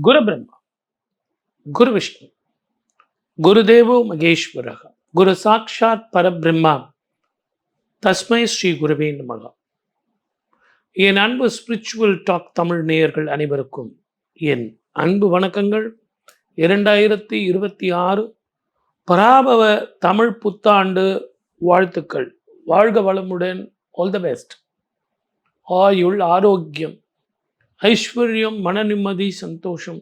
குரு பிரம்மா, குரு விஷ்ணு, குருதேவோ மகேஸ்வரக, குரு சாட்சாத் பரபிரம்மா, தஸ்மை ஸ்ரீ குருவே நமக. என் அன்பு ஸ்பிரிச்சுவல் டாக் தமிழ் நேயர்கள் அனைவருக்கும் என் அன்பு வணக்கங்கள். 2026 பராபவ தமிழ் புத்தாண்டு வாழ்த்துக்கள். வாழ்க வளமுடன். All the best. ஆயுள், ஆரோக்கியம், ஐஸ்வர்யம், மன நிம்மதி, சந்தோஷம்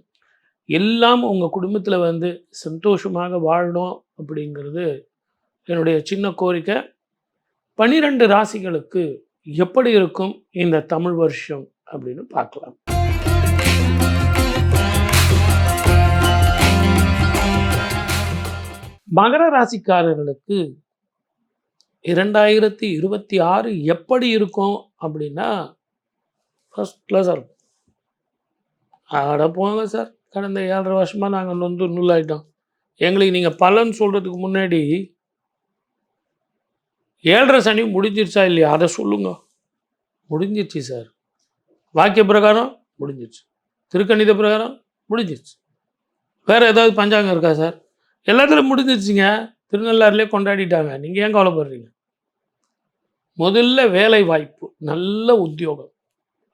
எல்லாம் உங்கள் குடும்பத்தில் சந்தோஷமாக வாழணும் அப்படிங்கிறது என்னுடைய சின்ன கோரிக்கை. 12 ராசிகளுக்கு எப்படி இருக்கும் இந்த தமிழ் வருஷம் அப்படின்னு பார்க்கலாம். மகர ராசிக்காரர்களுக்கு 2026 எப்படி இருக்கும் அப்படின்னா ஃபர்ஸ்ட் கிளாஸாக இருக்கும். ஆட போங்க சார், கடந்த 7.5 வருஷமாக நாங்கள் நுல்லாயிட்டோம். எங்களுக்கு நீங்கள் பலன் சொல்கிறதுக்கு முன்னாடி 7.5 சனி முடிஞ்சிருச்சா இல்லையா அதை சொல்லுங்க. முடிஞ்சிருச்சு சார். வாக்கிய பிரகாரம் முடிஞ்சிருச்சு, திருக்கணித பிரகாரம் முடிஞ்சிருச்சு. வேறு ஏதாவது பஞ்சாங்கம் இருக்கா சார்? எல்லாத்துலையும் முடிஞ்சிருச்சுங்க. திருநள்ளாறுலேயே கொண்டாடிட்டாங்க. நீங்கள் ஏன் கவலைப்படுறீங்க? முதல்ல வேலை வாய்ப்பு, நல்ல உத்தியோகம்,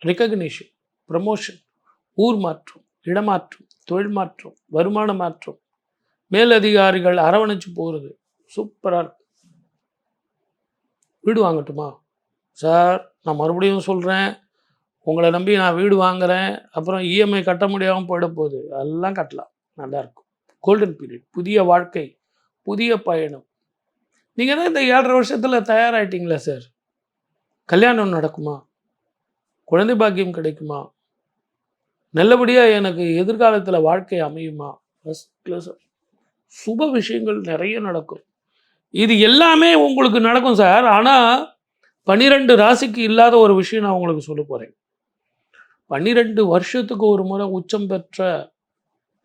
ரெக்கக்னிஷன், ப்ரமோஷன், ஊர் மாற்றம், இடமாற்றம், தொழில் மாற்றம், வருமான மாற்றம், மேலதிகாரிகள் அரவணைச்சு போகிறது சூப்பராக இருக்கும். வீடு வாங்கட்டுமா சார்? நான் மறுபடியும் சொல்கிறேன், உங்களை நம்பி நான் வீடு வாங்குகிறேன், அப்புறம் இஎம்ஐ கட்ட முடியாமல் போயிட போகுது. அதெல்லாம் கட்டலாம், நல்லாயிருக்கும். கோல்டன் பீரியட், புதிய வாழ்க்கை, புதிய பயணம். நீங்கள் தான் இந்த 7.5 வருஷத்தில் தயாராகிட்டீங்களா சார்? கல்யாணம் நடக்குமா? குழந்தை பாக்கியம் கிடைக்குமா? நல்லபடியாக எனக்கு எதிர்காலத்தில் வாழ்க்கை அமையுமா? ஃபஸ்ட் கிளாஸ் சுப விஷயங்கள் நிறைய நடக்கும். இது எல்லாமே உங்களுக்கு நடக்கும் சார். ஆனால் 12 ராசிக்கு இல்லாத ஒரு விஷயம் நான் உங்களுக்கு சொல்ல போகிறேன். 12 வருஷத்துக்கு ஒரு முறை உச்சம் பெற்ற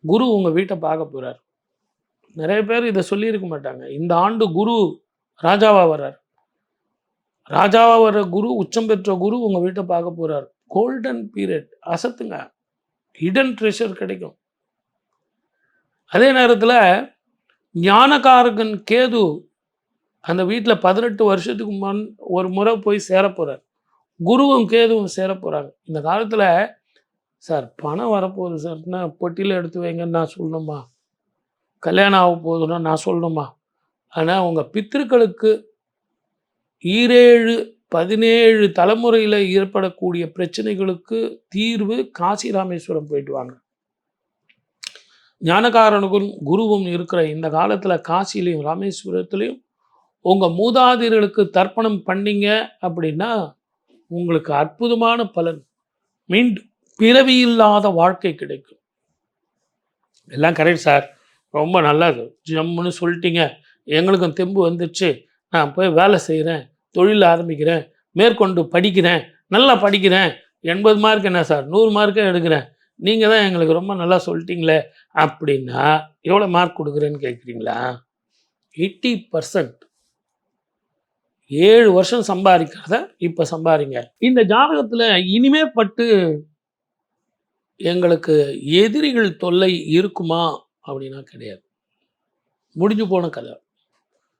குரு உங்கள் வீட்டை பார்க்க போகிறார். நிறைய பேர் இதை சொல்லியிருக்க மாட்டாங்க. இந்த ஆண்டு குரு ராஜாவாக வர்றார். ராஜாவாக வர்ற குரு, உச்சம் பெற்ற குரு உங்கள் வீட்டை பார்க்க போகிறார். கோல்டன் பீரியட், அசத்துங்க. ஹிடன் ட்ரெஷர் கிடைக்கும். அதே நேரத்தில் ஞானகாரகன் கேது அந்த வீட்டில் 18 வருஷத்துக்கு ஒரு முறை போய் சேர போகிறார். குருவும் கேதுவும் சேர போகிறாங்க. இந்த காலத்தில் சார் பணம் வரப்போகுது சார்னா பொட்டியில் எடுத்து வைங்கன்னு நான் சொல்லணுமா? கல்யாணம் ஆக போகுதுன்னா நான் சொல்லணுமா? ஆனால் உங்கள் பித்திருக்களுக்கு 17 தலைமுறையில் ஏற்படக்கூடிய பிரச்சனைகளுக்கு தீர்வு காசி ராமேஸ்வரம் போயிட்டு வாங்க. ஞானகாரனுக்கும் குருவும் இருக்கிற இந்த காலத்தில் காசிலையும் ராமேஸ்வரத்துலேயும் உங்கள் மூதாதையர்களுக்கு தர்ப்பணம் பண்ணிங்க அப்படின்னா உங்களுக்கு அற்புதமான பலன், மீண்டும் பிறவி இல்லாத வாழ்க்கை கிடைக்கும். எல்லாம் கரெக்ட் சார், ரொம்ப நல்லது, ஜம்முன்னு சொல்லிட்டீங்க, எங்களுக்கும் தெம்பு வந்துடுச்சு, நான் போய் வேலை செய்கிறேன், தொழில் ஆரம்பிக்கிறேன், மேற்கொண்டு படிக்கிறேன், நல்லா படிக்கிறேன், 80 மார்க் என்ன சார் 100 மார்க்கே எடுக்கிறேன், நீங்கள் தான் எங்களுக்கு ரொம்ப நல்லா சொல்லிட்டீங்களே அப்படின்னா எவ்வளோ மார்க் கொடுக்குறேன்னு கேட்குறீங்களா? 80%. 7 வருஷம் சம்பாதிக்கிறத இப்போ சம்பாதிங்க. இந்த ஜாதகத்தில் இனிமே பட்டு எங்களுக்கு எதிரிகள் தொல்லை இருக்குமா அப்படின்னா கிடையாது. முடிஞ்சு போன கதை.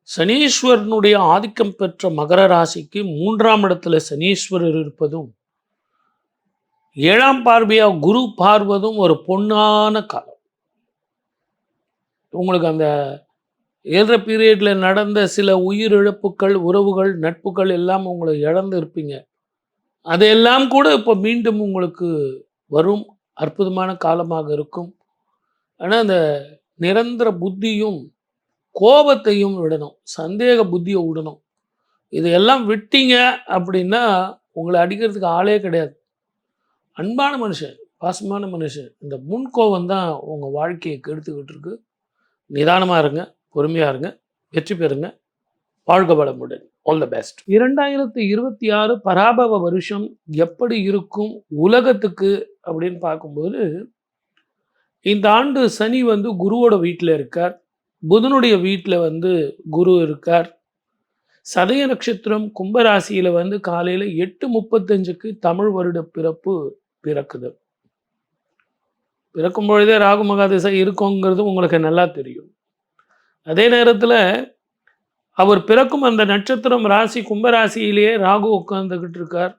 சனீஸ்வரனுடைய ஆதிக்கம் பெற்ற மகர ராசிக்கு 3ஆம் இடத்துல சனீஸ்வரர் இருப்பதும் 7ஆம் பார்வையாக குரு பார்வதும் ஒரு பொன்னான காலம். உங்களுக்கு அந்த 7.5 பீரியடில் நடந்த சில உயிரிழப்புகள், உறவுகள், நட்புகள் எல்லாம் உங்களை இழந்து இருப்பீங்க. அதையெல்லாம் கூட இப்போ மீண்டும் உங்களுக்கு வரும் அற்புதமான காலமாக இருக்கும். ஆனால் அந்த நிரந்தர புத்தியும் கோபத்தையும் விடணும், சந்தேக புத்தியை விடணும். இதையெல்லாம் விட்டீங்க அப்படின்னா உங்களை அடிக்கிறதுக்கு ஆளே கிடையாது. அன்பான மனுஷன், பாசமான மனுஷன். இந்த முன்கோபம் தான் உங்கள் வாழ்க்கையை கெடுத்துக்கிட்டு இருக்கு. நிதானமாக இருங்க, பொறுமையாக இருங்க, வெற்றி பெறுங்க. வாழ்க வளமுடன். All the best. 2026 பராபவ வருஷம் எப்படி இருக்கும் உலகத்துக்கு அப்படின்னு பார்க்கும்போது, இந்த ஆண்டு சனி குருவோட வீட்டில் இருக்கார். புதனுடைய வீட்டில் குரு இருக்கார். சதய நட்சத்திரம் கும்பராசியில் காலையில் 8:35க்கு தமிழ் வருட பிறப்பு பிறக்குது. பிறக்கும் பொழுதே ராகு மகாதிசை இருக்குங்கிறது உங்களுக்கு நல்லா தெரியும். அதே நேரத்தில் அவர் பிறக்கும் அந்த நட்சத்திரம் ராசி கும்பராசியிலேயே ராகு உட்கார்ந்துக்கிட்டு இருக்கார்.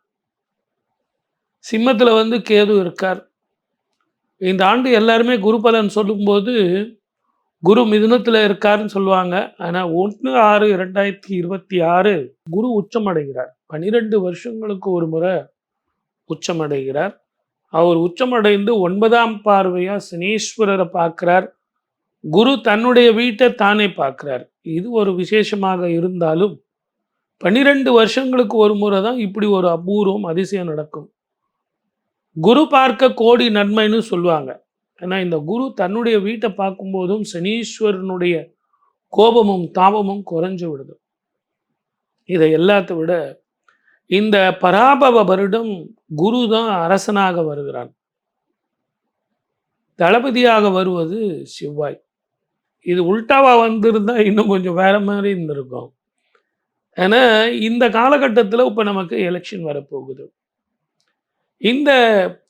சிம்மத்தில் வந்து கேது இருக்கார். இந்த ஆண்டு எல்லாருமே குரு பலன் சொல்லும்போது குரு மிதுனத்தில் இருக்காருன்னு சொல்லுவாங்க. ஆனால் 1/6/2026 குரு உச்சமடைகிறார். 12 வருஷங்களுக்கு ஒரு முறை உச்சமடைகிறார். அவர் உச்சமடைந்து 9ஆம் பார்வையாக சனீஸ்வரரை பார்க்குறார். குரு தன்னுடைய வீட்டை தானே பார்க்குறார். இது ஒரு விசேஷமாக இருந்தாலும் 12 வருஷங்களுக்கு ஒரு முறை தான் இப்படி ஒரு அபூர்வம் அதிசயம் நடக்கும். குரு பார்க்க கோடி நன்மைன்னு சொல்லுவாங்க. ஏன்னா இந்த குரு தன்னுடைய வீட்டை பார்க்கும்போதும் சனீஸ்வரனுடைய கோபமும் தாபமும் குறைஞ்சு விடுது. இதை எல்லாத்த விட இந்த பராபவ வருடம் குரு தான் அரசனாக வருகிறான். தளபதியாக வருவது செவ்வாய். இது உல்டாவா வந்திருந்தா இன்னும் கொஞ்சம் வேற மாதிரி இருந்திருக்கும். ஏன்னா இந்த காலகட்டத்தில் இப்போ நமக்கு எலெக்ஷன் வரப்போகுது. இந்த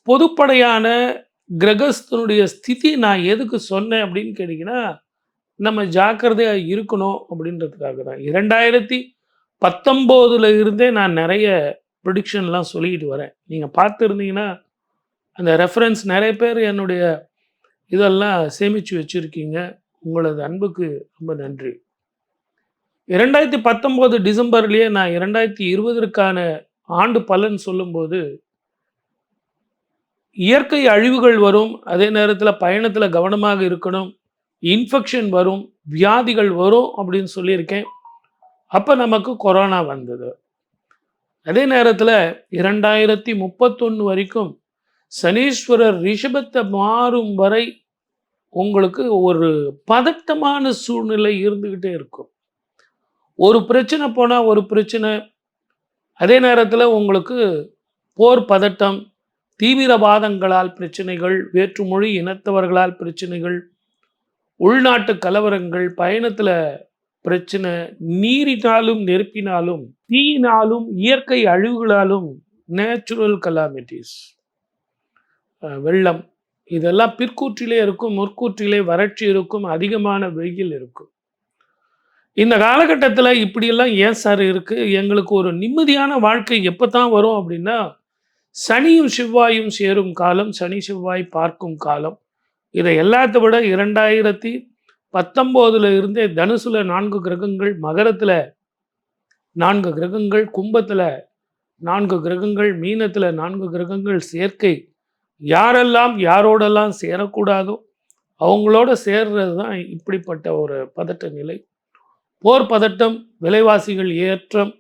பொதுப்படையான கிரகஸ்தனுடைய ஸ்திதி நான் எதுக்கு சொன்னேன் அப்படின்னு கேட்டிங்கன்னா, நம்ம ஜாக்கிரதையாக இருக்கணும் அப்படின்றதுக்காக தான். 2019 இருந்தே நான் நிறைய ப்ரிடிக்ஷன்லாம் சொல்லிக்கிட்டு வரேன். நீங்கள் பார்த்துருந்தீங்கன்னா அந்த ரெஃபரன்ஸ் நிறைய பேர் என்னுடைய இதெல்லாம் சேமித்து வச்சுருக்கீங்க. உங்களது அன்புக்கு ரொம்ப நன்றி. 2019 டிசம்பர்லேயே நான் 2020க்கான ஆண்டு பலன் சொல்லும்போது இயற்கை அழிவுகள் வரும், அதே நேரத்தில் பயணத்தில் கவனமாக இருக்கணும், இன்ஃபெக்ஷன் வரும், வியாதிகள் வரும் அப்படின்னு சொல்லியிருக்கேன். அப்போ நமக்கு கொரோனா வந்தது. அதே நேரத்தில் 2031 வரைக்கும் சனீஸ்வரர் ரிஷபத்தை மாறும் வரை உங்களுக்கு ஒரு பதட்டமான சூழ்நிலை இருந்துக்கிட்டே இருக்கும். ஒரு பிரச்சனை போனால் ஒரு பிரச்சனை, அதே நேரத்தில் உங்களுக்கு போர் பதட்டம், தீவிரவாதங்களால் பிரச்சனைகள், வேற்றுமொழி இனத்தவர்களால் பிரச்சனைகள், உள்நாட்டு கலவரங்கள், பயணத்தில் பிரச்சனை, நீரினாலும் நெருப்பினாலும் தீயினாலும் இயற்கை அழிவுகளாலும் நேச்சுரல் கலாமிட்டிஸ், வெள்ளம், இதெல்லாம் பிற்கூற்றிலே இருக்கும், முற்கூற்றிலே வறட்சி இருக்கும், அதிகமான வெயில் இருக்கும். இந்த காலகட்டத்தில் இப்படியெல்லாம் ஏன் சார் இருக்குது? எங்களுக்கு ஒரு நிம்மதியான வாழ்க்கை எப்போ தான் வரும் அப்படின்னா, சனியும் செவ்வாயும் சேரும் காலம், சனி செவ்வாய் பார்க்கும் காலம். இதை எல்லாத்த விட 2019 இருந்தே தனுசுல 4 கிரகங்கள், மகரத்தில் 4 கிரகங்கள், கும்பத்தில் 4 கிரகங்கள், மீனத்தில் 4 கிரகங்கள் சேர்க்கை. யாரெல்லாம் யாரோடெல்லாம் சேரக்கூடாதோ அவங்களோட சேர்றது தான் இப்படிப்பட்ட ஒரு பதட்ட நிலை. போர் பதட்டம், விலைவாசிகள் ஏற்றம்,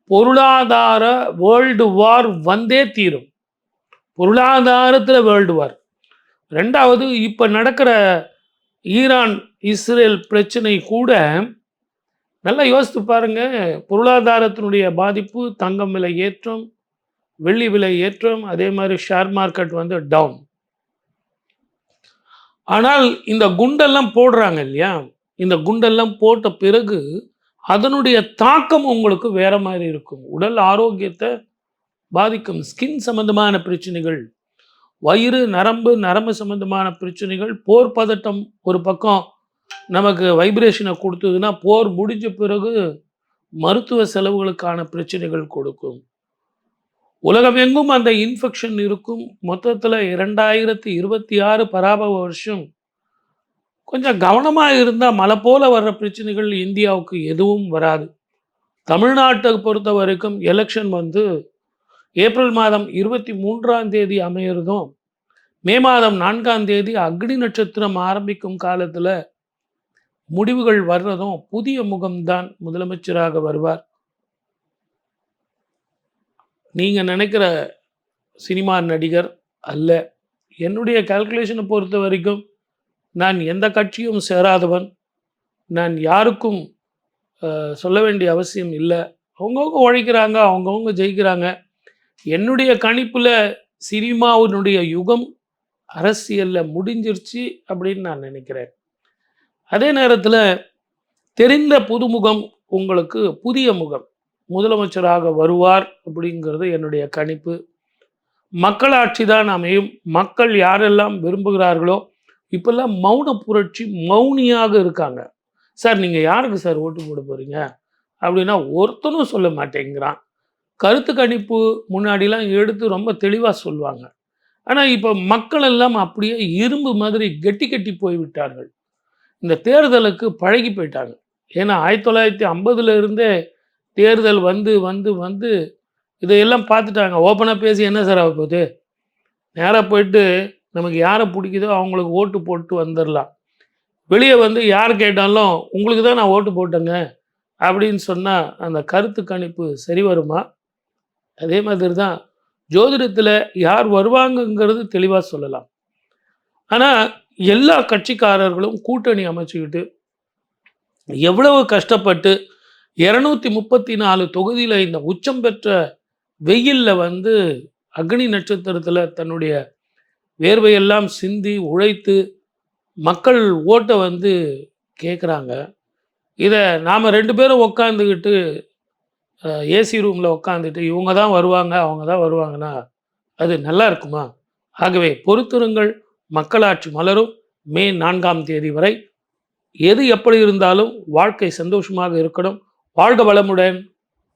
பொருளாதார வேர்ல்டு வார் வந்தே தீரும். பொருளாதாரத்தில் வேர்ல்டு வார். ரெண்டாவது, இப்போ நடக்கிற ஈரான் இஸ்ரேல் பிரச்சனை கூட நல்லா யோசித்து பாருங்க. பொருளாதாரத்தினுடைய பாதிப்பு, தங்கம் விலை ஏற்றம், வெள்ளி விலை ஏற்றம், அதே மாதிரி ஷேர் மார்க்கெட் வந்து டவுன். ஆனால் இந்த குண்டெல்லாம் போடுறாங்க இல்லையா, இந்த குண்டெல்லாம் போட்ட பிறகு அதனுடைய தாக்கம் உங்களுக்கு வேற மாதிரி இருக்கும். உடல் ஆரோக்கியத்தை பாதிக்கும். ஸ்கின் சம்பந்தமான பிரச்சனைகள், வயிறு, நரம்பு சம்பந்தமான பிரச்சனைகள், போர் பதட்டம் ஒரு பக்கம் நமக்கு வைப்ரேஷனை கொடுத்ததுன்னா, போர் முடிஞ்ச பிறகு மருத்துவ செலவுகளுக்கான பிரச்சனைகள் கொடுக்கும். உலகமெங்கும் அந்த இன்ஃபெக்ஷன் இருக்கும். மொத்தத்தில் 2026 பராபவ வருஷம் கொஞ்சம் கவனமாக இருந்தால் மழை போல வர்ற பிரச்சனைகள் இந்தியாவுக்கு எதுவும் வராது. தமிழ்நாட்டை பொறுத்த வரைக்கும் எலெக்ஷன் வந்து ஏப்ரல் மாதம் 23ஆம் தேதி அமையிறதும், மே மாதம் 4ஆம் தேதி அக்னி நட்சத்திரம் ஆரம்பிக்கும் காலத்தில் முடிவுகள் வர்றதும் புதிய முகம்தான் முதலமைச்சராக வருவார். நீங்கள் நினைக்கிற சினிமா நடிகர் அல்ல. என்னுடைய கால்குலேஷனை பொறுத்த வரைக்கும் நான் எந்த கட்சியும் சேராதவன். நான் யாருக்கும் சொல்ல வேண்டிய அவசியம் இல்லை. அவங்கவுங்க உழைக்கிறாங்க, அவங்கவுங்க ஜெயிக்கிறாங்க. என்னுடைய கணிப்பில் சினிமாவினுடைய யுகம் அரசியலில் முடிஞ்சிருச்சு அப்படின்னு நான் நினைக்கிறேன். அதே நேரத்தில் தெரிந்த புதுமுகம், உங்களுக்கு புதிய முகம் முதலமைச்சராக வருவார் அப்படிங்கிறது என்னுடைய கணிப்பு. மக்களாட்சி தான் அமையும். மக்கள் யாரெல்லாம் விரும்புகிறார்களோ இப்பெல்லாம் மௌன புரட்சி, மௌனியாக இருக்காங்க. சார் நீங்கள் யாருக்கு சார் ஓட்டு போட போகிறீங்க அப்படின்னா ஒருத்தனும் சொல்ல மாட்டேங்கிறான். கருத்து கணிப்பு முன்னாடிலாம் எடுத்து ரொம்ப தெளிவாக சொல்லுவாங்க. ஆனால் இப்போ மக்கள் எல்லாம் அப்படியே இரும்பு மாதிரி கெட்டி கெட்டி போய்விட்டார்கள். இந்த தேர்தலுக்கு பழகி போயிட்டாங்க. ஏன்னா 1950 இருந்தே தேர்தல் வந்து வந்து வந்து இதையெல்லாம் பார்த்துட்டாங்க. ஓப்பனாக பேசி என்ன சார் ஆக போகுது? நேராக போயிட்டு நமக்கு யாரை பிடிக்குதோ அவங்களுக்கு ஓட்டு போட்டு வந்துடலாம். வெளியே வந்து யார் கேட்டாலும் உங்களுக்கு தான் நான் ஓட்டு போட்டேங்க அப்படின்னு சொன்னால் அந்த கருத்து கணிப்பு சரி வருமா? அதே மாதிரி தான் ஜோதிடத்தில் யார் வருவாங்கங்கிறது தெளிவாக சொல்லலாம். ஆனால் எல்லா கட்சிக்காரர்களும் கூட்டணி அமைச்சுக்கிட்டு எவ்வளவு கஷ்டப்பட்டு 234 தொகுதியில் இந்த உச்சம் பெற்ற வெயிலில் வந்து அக்னி நட்சத்திரத்தில் தன்னுடைய வேர்வையெல்லாம் சிந்தி உழைத்து மக்கள் ஓட்டை வந்து கேட்குறாங்க. இதை நாம் 2 பேரும் உக்காந்துக்கிட்டு ஏசி ரூமில் உக்காந்துட்டு இவங்க தான் வருவாங்க அவங்க தான் வருவாங்கன்னா அது நல்லா இருக்குமா? ஆகவே பொறுத்திருங்கள், மக்களாட்சி மலரும். மே 4ஆம் தேதி வரை எது எப்படி இருந்தாலும் வாழ்க்கை சந்தோஷமாக இருக்கணும். வாழ்க வளமுடன்.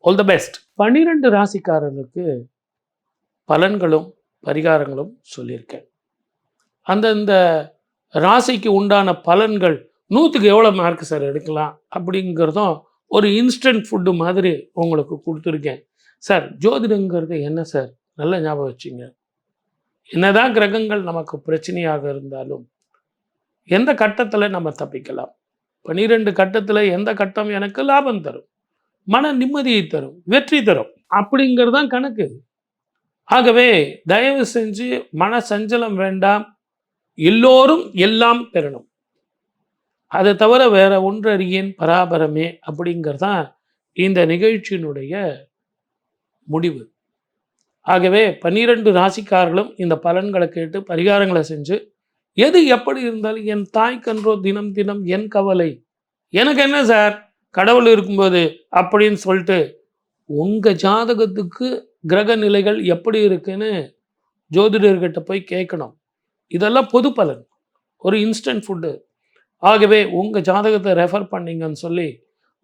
All the best. 12 ராசிக்காரர்களுக்கு பலன்களும் பரிகாரங்களும் சொல்லியிருக்கேன். அந்தந்த ராசிக்கு உண்டான பலன்கள் 100க்கு எவ்வளோ மார்க் சார் எடுக்கலாம் அப்படிங்கிறதும் ஒரு இன்ஸ்டன்ட் ஃபுட்டு மாதிரி உங்களுக்கு கொடுத்துருக்கேன். சார் ஜோதிடங்கிறது என்ன சார்? நல்ல ஞாபகம் வச்சுங்க. என்னதான் கிரகங்கள் நமக்கு பிரச்சனையாக இருந்தாலும் எந்த கட்டத்தில் நம்ம தப்பிக்கலாம்? 12 கட்டத்தில் எந்த கட்டம் எனக்கு லாபம் தரும், மன நிம்மதியை தரும், வெற்றி தரும் அப்படிங்கிறது தான் கணக்கு. ஆகவே தயவு செஞ்சு மன சஞ்சலம் வேண்டாம். எல்லோரும் எல்லாம் பெறணும். அதை தவிர வேற ஒன்றறியேன் பராபரமே அப்படிங்கிறது தான் இந்த நிகழ்ச்சியினுடைய முடிவு. ஆகவே 12 ராசிக்காரர்களும் இந்த பலன்களை கேட்டு பரிகாரங்களை செஞ்சு எது எப்படி இருந்தாலும் என் தாய்க்கன்றோ தினம் தினம் என் கவலை, எனக்கு என்ன சார் கடவுள் இருக்கும்போது அப்படின்னு சொல்லிட்டு உங்கள் ஜாதகத்துக்கு கிரக நிலைகள் எப்படி இருக்குன்னு ஜோதிடர்கிட்ட போய் கேட்கணும். இதெல்லாம் பொது பலன், ஒரு இன்ஸ்டன்ட் ஃபுட்டு. ஆகவே உங்கள் ஜாதகத்தை ரெஃபர் பண்ணிங்கன்னு சொல்லி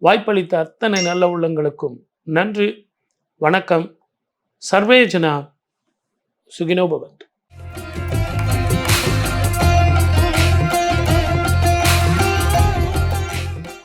வாய்ப்பளித்த அத்தனை நல்ல உள்ளங்களுக்கும் நன்றி, வணக்கம். சர்வே ஜனா சுகினோ பவந்து.